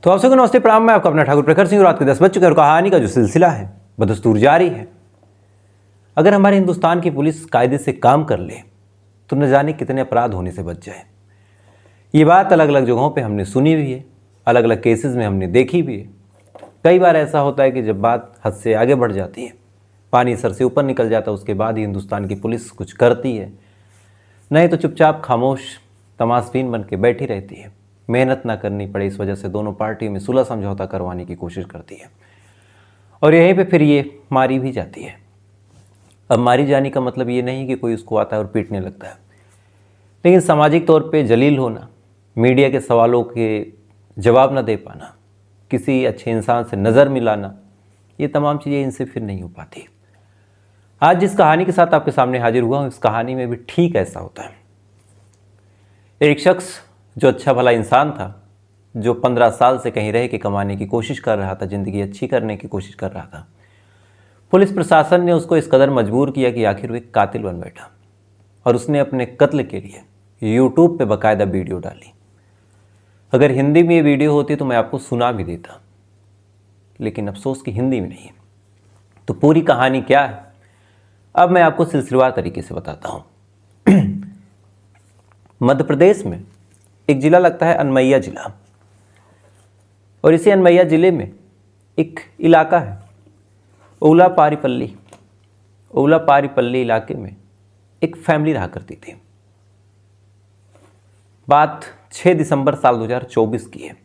तो आप सबको नमस्ते प्रणाम। मैं आपका अपना ठाकुर प्रखर सिंह। रात के 10 बज चुके और कहानी का जो सिलसिला है बदस्तूर जारी है। अगर हमारे हिंदुस्तान की पुलिस कायदे से काम कर ले तो न जाने कितने अपराध होने से बच जाए। ये बात अलग अलग जगहों पे हमने सुनी भी है, अलग अलग केसेस में हमने देखी भी है। कई बार ऐसा होता है कि जब बात हद से आगे बढ़ जाती है, पानी सर से ऊपर निकल जाता है, उसके बाद ही हिंदुस्तान की पुलिस कुछ करती है, नहीं तो चुपचाप खामोश तमाशबीन बन के बैठी रहती है। मेहनत ना करनी पड़े इस वजह से दोनों पार्टियों में सुलह समझौता करवाने की कोशिश करती है और यहीं पे फिर ये मारी भी जाती है। अब मारी जाने का मतलब ये नहीं कि कोई उसको आता है और पीटने लगता है, लेकिन सामाजिक तौर पे जलील होना, मीडिया के सवालों के जवाब ना दे पाना, किसी अच्छे इंसान से नज़र मिलाना, ये तमाम चीज़ें इनसे फिर नहीं हो पाती। आज जिस कहानी के साथ आपके सामने हाजिर हुआ हूँ, इस कहानी में भी ठीक ऐसा होता है। एक शख्स जो अच्छा भला इंसान था, जो 15 साल से कहीं रह के कमाने की कोशिश कर रहा था, ज़िंदगी अच्छी करने की कोशिश कर रहा था, पुलिस प्रशासन ने उसको इस कदर मजबूर किया कि आखिर वो एक कातिल बन बैठा और उसने अपने कत्ल के लिए यूट्यूब पे बाकायदा वीडियो डाली। अगर हिंदी में ये वीडियो होती तो मैं आपको सुना भी देता, लेकिन अफसोस कि हिंदी में नहीं है। तो पूरी कहानी क्या है अब मैं आपको सिलसिलेवार तरीके से बताता हूँ। मध्य प्रदेश में एक ज़िला लगता है अनमैया ज़िला, और इसी अनमैया ज़िले में एक इलाका है ओलापारीपल्ली। ओलापारीपल्ली इलाके में एक फैमिली रहा करती थी। बात 6 दिसंबर साल 2024 की है।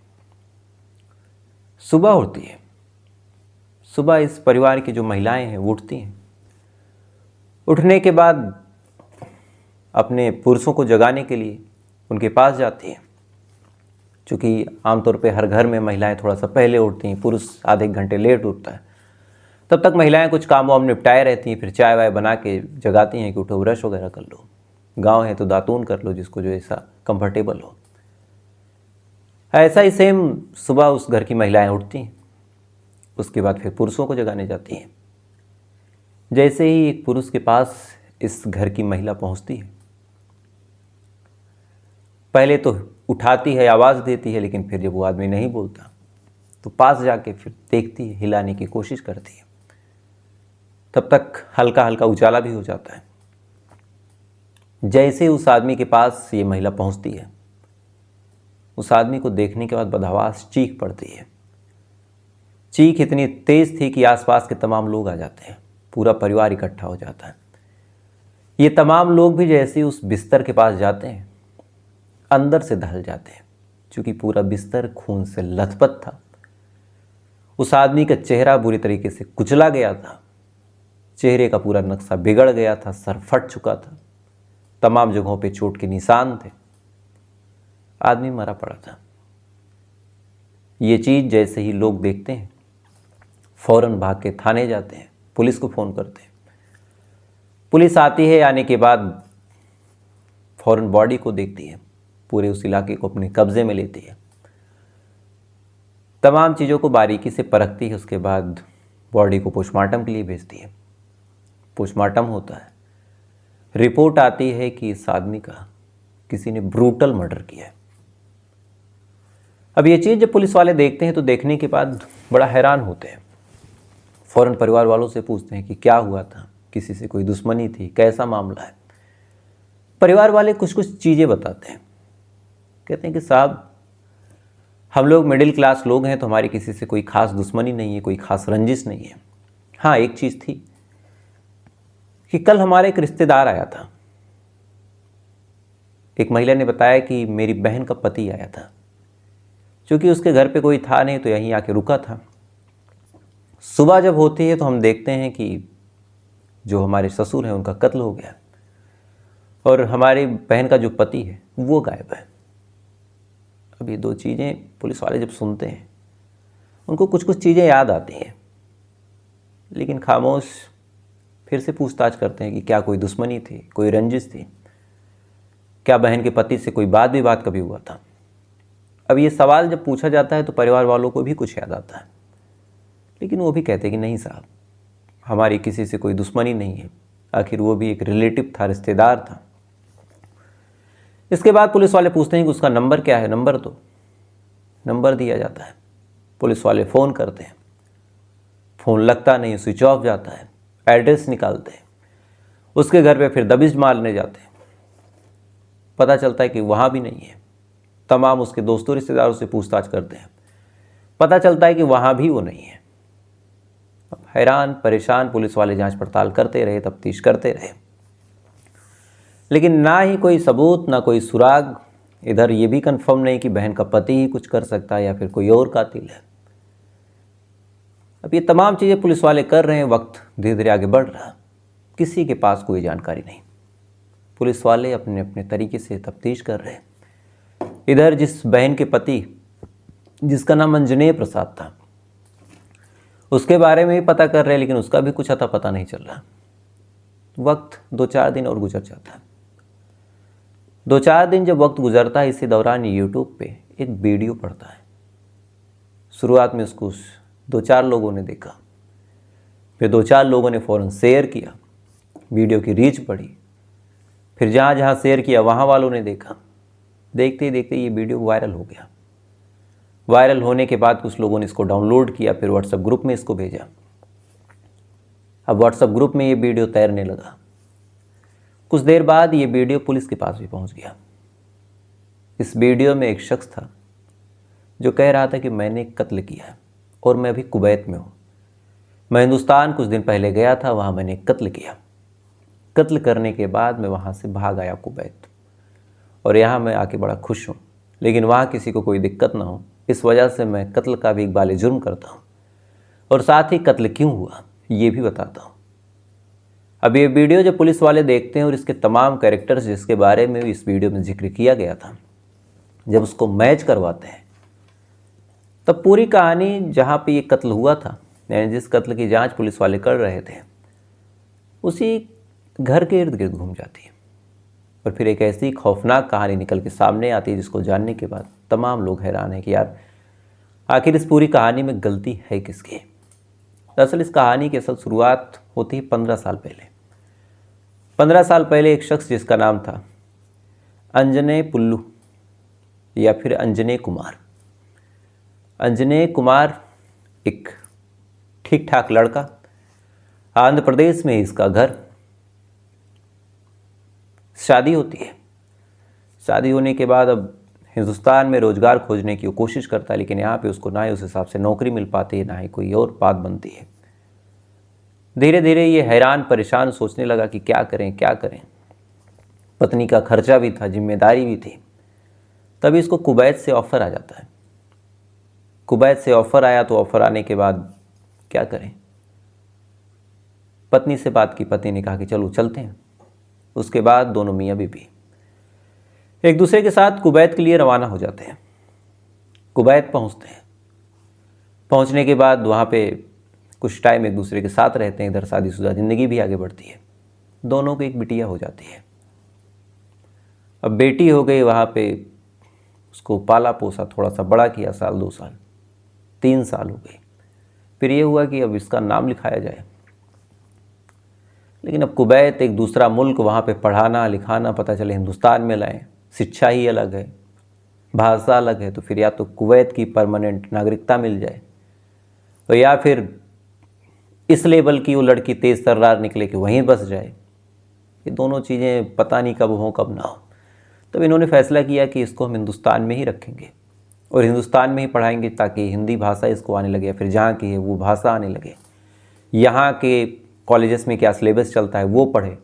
सुबह होती है। सुबह इस परिवार की जो महिलाएं हैं वो उठती हैं। उठने के बाद अपने पुरुषों को जगाने के लिए उनके पास जाती हैं। चूँकि आमतौर पे हर घर में महिलाएं थोड़ा सा पहले उठती हैं, पुरुष आधे एक घंटे लेट उठता है। तब तक महिलाएं कुछ काम वाम निपटाए रहती हैं, फिर चाय वाय बना के जगाती हैं कि उठो, ब्रश वगैरह कर लो, गांव है तो दातून कर लो, जिसको जो ऐसा कंफर्टेबल हो। ऐसा ही सेम सुबह उस घर की महिलाएं उठती हैं। उसके बाद फिर पुरुषों को जगाने जाती हैं। जैसे ही एक पुरुष के पास इस घर की महिला पहुंचती है, पहले तो उठाती है, आवाज़ देती है, लेकिन फिर जब वो आदमी नहीं बोलता तो पास जाके फिर देखती है, हिलाने की कोशिश करती है। तब तक हल्का हल्का उजाला भी हो जाता है। जैसे उस आदमी के पास ये महिला पहुंचती है, उस आदमी को देखने के बाद बदहवास चीख पड़ती है। चीख इतनी तेज थी कि आसपास के तमाम लोग आ जाते हैं, पूरा परिवार इकट्ठा हो जाता है। ये तमाम लोग भी जैसे ही उस बिस्तर के पास जाते हैं, अंदर से दहल जाते हैं, क्योंकि पूरा बिस्तर खून से लथपथ था। उस आदमी का चेहरा बुरी तरीके से कुचला गया था, चेहरे का पूरा नक्शा बिगड़ गया था, सर फट चुका था, तमाम जगहों पे चोट के निशान थे, आदमी मरा पड़ा था। ये चीज़ जैसे ही लोग देखते हैं, फौरन भाग के थाने जाते हैं, पुलिस को फ़ोन करते हैं। पुलिस आती है, आने के बाद फौरन बॉडी को देखती है, पूरे उस इलाके को अपने कब्जे में लेती है, तमाम चीज़ों को बारीकी से परखती है। उसके बाद बॉडी को पोस्टमार्टम के लिए भेजती है। पोस्टमार्टम होता है, रिपोर्ट आती है कि इस आदमी का किसी ने ब्रूटल मर्डर किया है। अब ये चीज़ जब पुलिस वाले देखते हैं तो देखने के बाद बड़ा हैरान होते हैं। फ़ौरन परिवार वालों से पूछते हैं कि क्या हुआ था, किसी से कोई दुश्मनी थी, कैसा मामला है। परिवार वाले कुछ कुछ चीज़ें बताते हैं। कहते हैं कि साहब, हम लोग मिडिल क्लास लोग हैं तो हमारी किसी से कोई ख़ास दुश्मनी नहीं है, कोई ख़ास रंजिश नहीं है। हाँ, एक चीज़ थी कि कल हमारे एक रिश्तेदार आया था। एक महिला ने बताया कि मेरी बहन का पति आया था। चूँकि उसके घर पे कोई था नहीं तो यहीं आके रुका था। सुबह जब होती है तो हम देखते हैं कि जो हमारे ससुर हैं उनका कत्ल हो गया और हमारी बहन का जो पति है वो गायब है। अब ये दो चीज़ें पुलिस वाले जब सुनते हैं, उनको कुछ कुछ चीज़ें याद आती हैं, लेकिन खामोश फिर से पूछताछ करते हैं कि क्या कोई दुश्मनी थी, कोई रंजिश थी, क्या बहन के पति से कोई बात विवाद कभी हुआ था। अब ये सवाल जब पूछा जाता है तो परिवार वालों को भी कुछ याद आता है, लेकिन वो भी कहते हैं कि नहीं साहब, हमारी किसी से कोई दुश्मनी नहीं है। आखिर वो भी एक रिलेटिव था, रिश्तेदार था। इसके बाद पुलिस वाले पूछते हैं कि उसका नंबर क्या है, नंबर दो। नंबर दिया जाता है। पुलिस वाले फ़ोन करते हैं, फ़ोन लगता नहीं, स्विच ऑफ जाता है। एड्रेस निकालते हैं, उसके घर पे फिर दबिश मारने जाते हैं, पता चलता है कि वहाँ भी नहीं है। तमाम उसके दोस्तों रिश्तेदारों से पूछताछ करते हैं, पता चलता है कि वहाँ भी वो नहीं है। अब हैरान परेशान पुलिस वाले जांच पड़ताल करते रहे, तफ्तीश करते रहे, लेकिन ना ही कोई सबूत, ना कोई सुराग। इधर ये भी कंफर्म नहीं कि बहन का पति ही कुछ कर सकता है या फिर कोई और कातिल है। अब ये तमाम चीज़ें पुलिस वाले कर रहे हैं, वक्त धीरे धीरे आगे बढ़ रहा, किसी के पास कोई जानकारी नहीं। पुलिस वाले अपने अपने तरीके से तफ्तीश कर रहे हैं। इधर जिस बहन के पति, जिसका नाम अंजनेय प्रसाद था, उसके बारे में भी पता कर रहे हैं, लेकिन उसका भी कुछ अता पता नहीं चल रहा। वक्त 2-4 दिन और गुजर जाता है। 2-4 दिन जब वक्त गुजरता है, इसी दौरान यूट्यूब पे एक वीडियो पड़ता है। शुरुआत में उसको 2-4 लोगों ने देखा, फिर 2-4 लोगों ने फ़ौरन शेयर किया, वीडियो की रीच बढ़ी, फिर जहाँ जहाँ शेयर किया वहाँ वालों ने देखा। देखते ही देखते ये वीडियो वायरल हो गया। वायरल होने के बाद कुछ लोगों ने इसको डाउनलोड किया, फिर व्हाट्सएप ग्रुप में इसको भेजा। अब व्हाट्सएप ग्रुप में ये वीडियो तैरने लगा। कुछ देर बाद ये वीडियो पुलिस के पास भी पहुंच गया। इस वीडियो में एक शख्स था जो कह रहा था कि मैंने कत्ल किया है और मैं अभी कुवैत में हूँ। मैं हिंदुस्तान कुछ दिन पहले गया था, वहाँ मैंने कत्ल किया। कत्ल करने के बाद मैं वहाँ से भाग आया कुवैत, और यहाँ मैं आके बड़ा खुश हूँ, लेकिन वहाँ किसी को कोई दिक्कत ना हो, इस वजह से मैं कत्ल का भी इकबाल जुर्म करता हूँ, और साथ ही कत्ल क्यों हुआ ये भी बताता हूँ। अब ये वीडियो जब पुलिस वाले देखते हैं और इसके तमाम कैरेक्टर्स जिसके बारे में इस वीडियो में जिक्र किया गया था, जब उसको मैच करवाते हैं, तब पूरी कहानी जहाँ पे ये कत्ल हुआ था, यानी जिस कत्ल की जांच पुलिस वाले कर रहे थे, उसी घर के इर्द गिर्द घूम जाती है। और फिर एक ऐसी खौफनाक कहानी निकल के सामने आती है जिसको जानने के बाद तमाम लोग हैरान हैं कि यार आखिर इस पूरी कहानी में गलती है किसकी। दरअसल इस कहानी की असल शुरुआत होती है 15 साल पहले। 15 साल पहले एक शख्स जिसका नाम था अंजनेय पुल्लू या फिर अंजनेय कुमार। अंजनेय कुमार एक ठीक ठाक लड़का, आंध्र प्रदेश में इसका घर। शादी होती है। शादी होने के बाद अब हिंदुस्तान में रोज़गार खोजने की वो कोशिश करता है, लेकिन यहाँ पे उसको ना ही उस हिसाब से नौकरी मिल पाती है, ना ही कोई और बात बनती है। धीरे धीरे ये हैरान परेशान सोचने लगा कि क्या करें क्या करें। पत्नी का खर्चा भी था, जिम्मेदारी भी थी। तभी इसको कुवैत से ऑफ़र आ जाता है। कुवैत से ऑफ़र आया तो ऑफ़र आने के बाद क्या करें। पत्नी से बात की, पत्नी ने कहा कि चलो चलते हैं। उसके बाद दोनों मियाँ बीवी एक दूसरे के साथ कुवैत के लिए रवाना हो जाते हैं। कुवैत पहुँचते हैं। पहुँचने के बाद वहाँ पे कुछ टाइम एक दूसरे के साथ रहते हैं। इधर शादीशुदा ज़िंदगी भी आगे बढ़ती है। दोनों को एक बिटिया हो जाती है। अब बेटी हो गई, वहाँ पे उसको पाला पोसा, थोड़ा सा बड़ा किया, 1-2 साल 3 साल हो गए। फिर ये हुआ कि अब इसका नाम लिखाया जाए, लेकिन अब कुवैत एक दूसरा मुल्क, वहाँ पे पढ़ाना लिखाना, पता चले हिंदुस्तान में लाएं, शिक्षा ही अलग है, भाषा अलग है, तो फिर या तो कुवैत की परमानेंट नागरिकता मिल जाए, तो या फिर इस लेवल की वो लड़की तेज़ तर्रार निकले कि वहीं बस जाए। ये दोनों चीज़ें पता नहीं कब हों कब ना हो। तब इन्होंने फैसला किया कि इसको हम हिंदुस्तान में ही रखेंगे और हिंदुस्तान में ही पढ़ाएंगे, ताकि हिंदी भाषा इसको आने लगे, फिर जहाँ की है वो भाषा आने लगे। यहाँ के कॉलेजेस में क्या सिलेबस चलता है वो पढ़े,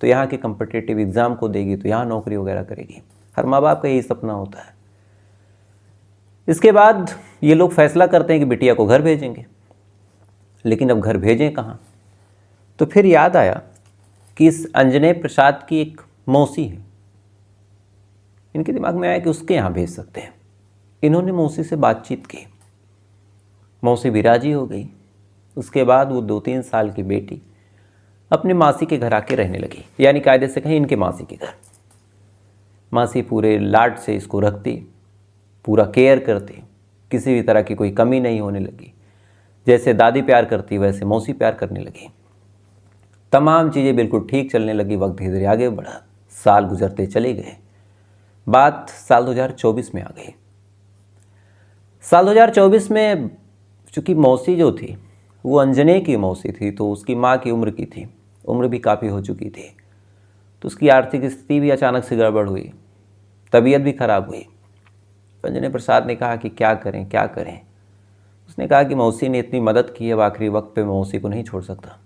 तो यहाँ के कम्पिटिटिव एग्ज़ाम को देगी, तो यहाँ नौकरी वगैरह करेगी। हर माँ बाप का यही सपना होता है। इसके बाद ये लोग फैसला करते हैं कि बिटिया को घर भेजेंगे, लेकिन अब घर भेजें कहाँ। तो फिर याद आया कि इस अंजनेय प्रसाद की एक मौसी है। इनके दिमाग में आया कि उसके यहाँ भेज सकते हैं। इन्होंने मौसी से बातचीत की, मौसी भी राजी हो गई। उसके बाद वो 2-3 साल की बेटी अपने मासी के घर आके रहने लगी, यानी कायदे से कहीं इनके मासी के घर। मासी पूरे लाड से इसको रखती, पूरा केयर करती, किसी भी तरह की कोई कमी नहीं होने लगी। जैसे दादी प्यार करती वैसे मौसी प्यार करने लगी। तमाम चीज़ें बिल्कुल ठीक चलने लगी। वक्त धीरे धीरे आगे बढ़ा, साल गुजरते चले गए। बात साल 2024 में आ गई। साल 2024 में चूँकि मौसी जो थी वो अंजने की मौसी थी, तो उसकी माँ की उम्र की थी, उम्र भी काफ़ी हो चुकी थी, तो उसकी आर्थिक स्थिति भी अचानक से गड़बड़ हुई, तबीयत भी खराब हुई। अंजने प्रसाद ने कहा कि क्या करें क्या करें। उसने कहा कि मौसी ने इतनी मदद की है, अब आखिरी वक्त पे मौसी को नहीं छोड़ सकता।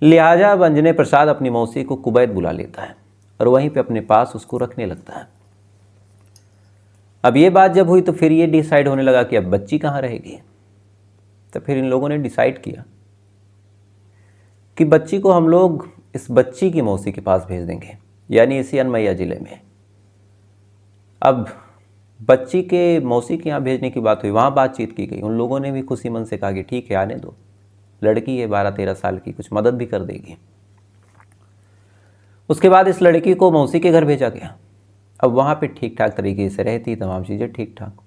लिहाजा अब अंजने प्रसाद अपनी मौसी को कुवैत बुला लेता है और वहीं पे अपने पास उसको रखने लगता है। अब ये बात जब हुई तो फिर ये डिसाइड होने लगा कि अब बच्ची कहाँ रहेगी। तो फिर इन लोगों ने डिसाइड किया कि बच्ची को हम लोग इस बच्ची की मौसी के पास भेज देंगे, यानी इसी अनमैया ज़िले में। अब बच्ची के मौसी के यहाँ भेजने की बात हुई, वहाँ बातचीत की गई। उन लोगों ने भी खुशी मन से कहा कि ठीक है, आने दो, लड़की है 12-13 साल की, कुछ मदद भी कर देगी। उसके बाद इस लड़की को मौसी के घर भेजा गया। अब वहाँ पे ठीक ठाक तरीके से रहती, तमाम चीज़ें ठीक ठाक।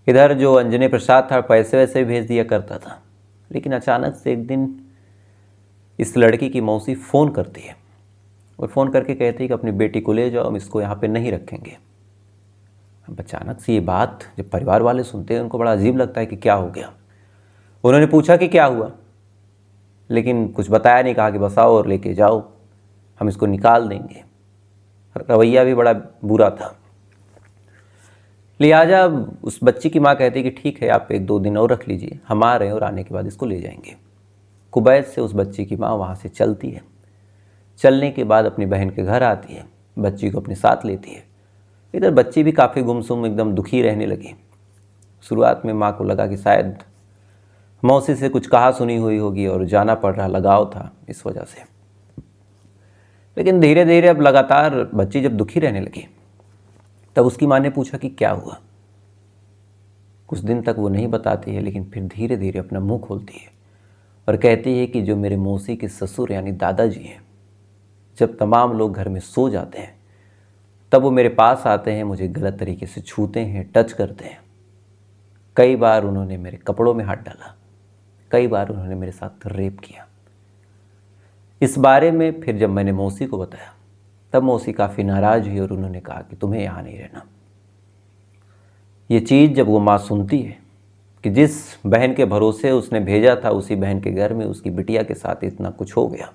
इधर जो अंजने प्रसाद था पैसे वैसे भेज दिया करता था, लेकिन अचानक से एक दिन इस लड़की की मौसी फ़ोन करती है और फ़ोन करके कहती है कि अपनी बेटी को ले जाओ, हम इसको यहाँ पे नहीं रखेंगे। अब अचानक से ये बात जब परिवार वाले सुनते हैं उनको बड़ा अजीब लगता है कि क्या हो गया। उन्होंने पूछा कि क्या हुआ, लेकिन कुछ बताया नहीं, कहा कि बस आओ और लेके जाओ, हम इसको निकाल देंगे। रवैया भी बड़ा बुरा था। लिहाजा उस बच्ची की माँ कहती कि ठीक है, आप 1-2 दिन और रख लीजिए, हम आ रहे हैं और आने के बाद इसको ले जाएंगे। कुवैत से उस बच्ची की माँ वहाँ से चलती है। चलने के बाद अपनी बहन के घर आती है, बच्ची को अपने साथ लेती है। इधर बच्ची भी काफ़ी गुमसुम एकदम दुखी रहने लगी। शुरुआत में माँ को लगा कि शायद मौसी से कुछ कहा सुनी हुई होगी और जाना पड़ रहा, लगाव था इस वजह से। लेकिन धीरे धीरे अब लगातार बच्ची जब दुखी रहने लगी तब उसकी माँ ने पूछा कि क्या हुआ। कुछ दिन तक वो नहीं बताती है, लेकिन फिर धीरे धीरे अपना मुंह खोलती है और कहती है कि जो मेरे मौसी के ससुर यानी दादाजी हैं, जब तमाम लोग घर में सो जाते हैं तब वो मेरे पास आते हैं, मुझे गलत तरीके से छूते हैं, टच करते हैं। कई बार उन्होंने मेरे कपड़ों में हाथ डाला, कई बार उन्होंने मेरे साथ रेप किया। इस बारे में फिर जब मैंने मौसी को बताया तब मौसी काफ़ी नाराज़ हुई और उन्होंने कहा कि तुम्हें यहाँ नहीं रहना। ये चीज़ जब वो माँ सुनती है कि जिस बहन के भरोसे उसने भेजा था उसी बहन के घर में उसकी बिटिया के साथ इतना कुछ हो गया,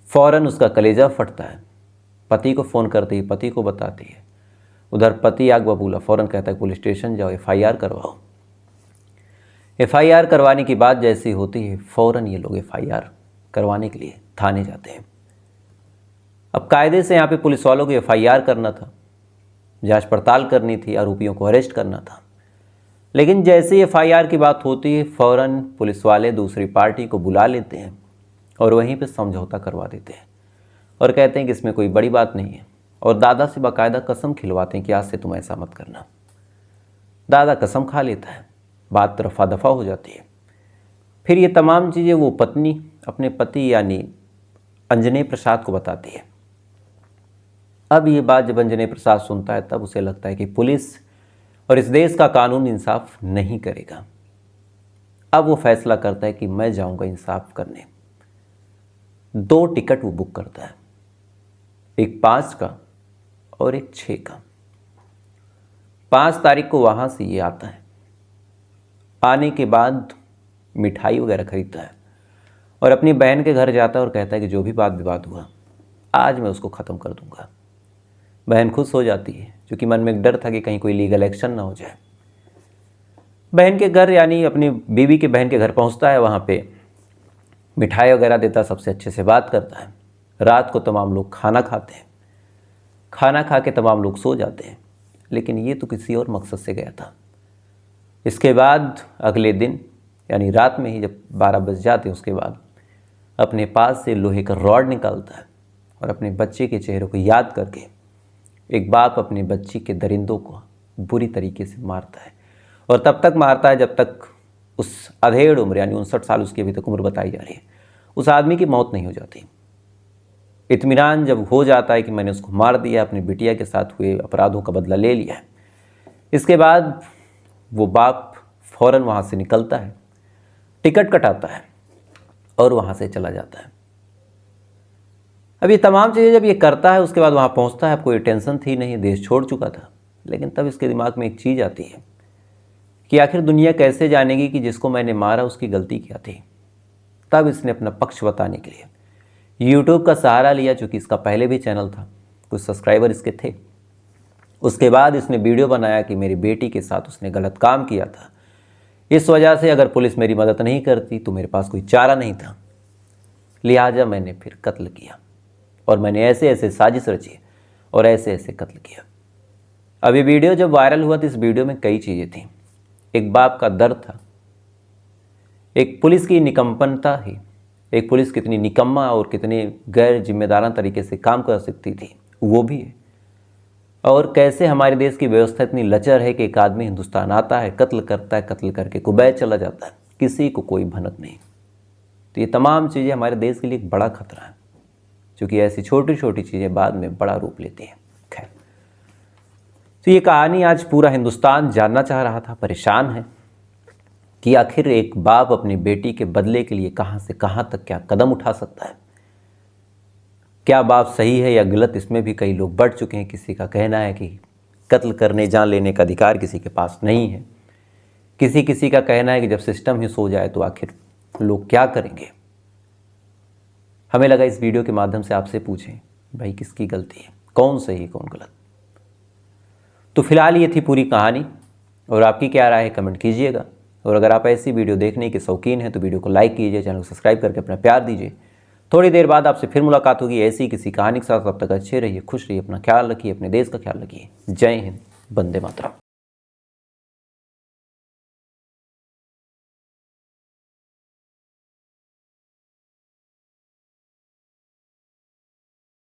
फ़ौरन उसका कलेजा फटता है। पति को फ़ोन करती है, पति को बताती है। उधर पति आग बबूला, फ़ौरन कहता है पुलिस स्टेशन जाओ, FIR करवाओ। FIR करवाने की बात जैसी होती है फ़ौरन ये लोग FIR करवाने के लिए थाने जाते हैं। अब कायदे से यहाँ पे पुलिस वालों को FIR करना था, जांच पड़ताल करनी थी, आरोपियों को अरेस्ट करना था। लेकिन जैसे ही FIR की बात होती है फ़ौरन पुलिस वाले दूसरी पार्टी को बुला लेते हैं और वहीं पे समझौता करवा देते हैं और कहते हैं कि इसमें कोई बड़ी बात नहीं है, और दादा से बाकायदा कसम खिलवाते हैं कि आज से तुम ऐसा मत करना। दादा कसम खा लेता है, बात रफा दफा हो जाती है। फिर ये तमाम चीज़ें वो पत्नी अपने पति यानी अंजने प्रसाद को बताती है। अब ये बात जब अंजने प्रसाद सुनता है तब उसे लगता है कि पुलिस और इस देश का कानून इंसाफ नहीं करेगा। अब वो फैसला करता है कि मैं जाऊंगा इंसाफ करने। 2 टिकट वो बुक करता है, एक 5 का और एक 6 का। 5 तारीख को वहाँ से ये आता है। आने के बाद मिठाई वगैरह खरीदता है और अपनी बहन के घर जाता है और कहता है कि जो भी बात विवाद हुआ आज मैं उसको ख़त्म कर दूंगा। बहन खुश हो जाती है, क्योंकि मन में एक डर था कि कहीं कोई लीगल एक्शन ना हो जाए। बहन के घर यानी अपनी बीवी के बहन के घर पहुंचता है, वहाँ पे मिठाई वगैरह देता, सबसे अच्छे से बात करता है। रात को तमाम लोग खाना खाते हैं, खाना खा के तमाम लोग सो जाते हैं। लेकिन ये तो किसी और मकसद से गया था। इसके बाद अगले दिन यानी रात में ही जब 12 बज जाते उसके बाद अपने पास से लोहे का रॉड निकालता है और अपने बच्चे के चेहरे को याद करके एक बाप अपने बच्ची के दरिंदों को बुरी तरीके से मारता है। और तब तक मारता है जब तक उस अधेड़ उम्र यानी 59 साल उसकी अभी तक उम्र बताई जा रही है, उस आदमी की मौत नहीं हो जाती। इत्मीनान जब हो जाता है कि मैंने उसको मार दिया, अपनी बिटिया के साथ हुए अपराधों का बदला ले लिया है, इसके बाद वो बाप फ़ौरन वहाँ से निकलता है, टिकट कटाता है और वहाँ से चला जाता है। अब ये तमाम चीज़ें जब ये करता है उसके बाद वहाँ पहुँचता है, कोई टेंशन थी नहीं, देश छोड़ चुका था। लेकिन तब इसके दिमाग में एक चीज़ आती है कि आखिर दुनिया कैसे जानेगी कि जिसको मैंने मारा उसकी गलती क्या थी। तब इसने अपना पक्ष बताने के लिए यूट्यूब का सहारा लिया, चूँकि इसका पहले भी चैनल था, कुछ सब्सक्राइबर इसके थे। उसके बाद इसने वीडियो बनाया कि मेरी बेटी के साथ उसने गलत काम किया था, इस वजह से अगर पुलिस मेरी मदद नहीं करती तो मेरे पास कोई चारा नहीं था, लिहाजा मैंने फिर कत्ल किया और मैंने ऐसे ऐसे साजिश रची और ऐसे ऐसे कत्ल किया। अब ये वीडियो जब वायरल हुआ तो इस वीडियो में कई चीज़ें थीं। एक बाप का दर्द था, एक पुलिस की निकम्पनता थी, एक पुलिस कितनी निकम्मा और कितनी गैर जिम्मेदाराना तरीके से काम कर सकती थी वो भी है, और कैसे हमारे देश की व्यवस्था इतनी लचर है कि एक आदमी हिंदुस्तान आता है, कत्ल करता है, कत्ल करके कुवैत चला जाता है, किसी को कोई भनक नहीं। तो ये तमाम चीज़ें हमारे देश के लिए एक बड़ा खतरा है, क्योंकि ऐसी छोटी छोटी चीज़ें बाद में बड़ा रूप लेती हैं। खैर, तो ये कहानी आज पूरा हिंदुस्तान जानना चाह रहा था, परेशान है कि आखिर एक बाप अपनी बेटी के बदले के लिए कहाँ से कहाँ तक क्या कदम उठा सकता है। क्या बाप सही है या गलत, इसमें भी कई लोग बढ़ चुके हैं। किसी का कहना है कि कत्ल करने, जान लेने का अधिकार किसी के पास नहीं है। किसी का कहना है कि जब सिस्टम ही सो जाए तो आखिर लोग क्या करेंगे। हमें लगा इस वीडियो के माध्यम से आपसे पूछें, भाई किसकी गलती है, कौन सही कौन गलत। तो फिलहाल ये थी पूरी कहानी, और आपकी क्या राय है कमेंट कीजिएगा। और अगर आप ऐसी वीडियो देखने के शौकीन हैं तो वीडियो को लाइक कीजिए, चैनल को सब्सक्राइब करके अपना प्यार दीजिए। थोड़ी देर बाद आपसे फिर मुलाकात होगी ऐसी किसी कहानी के साथ। तब तक अच्छे रहिए, खुश रहिए, अपना ख्याल रखिए, अपने देश का ख्याल रखिए। जय हिंद, वंदे मातरम।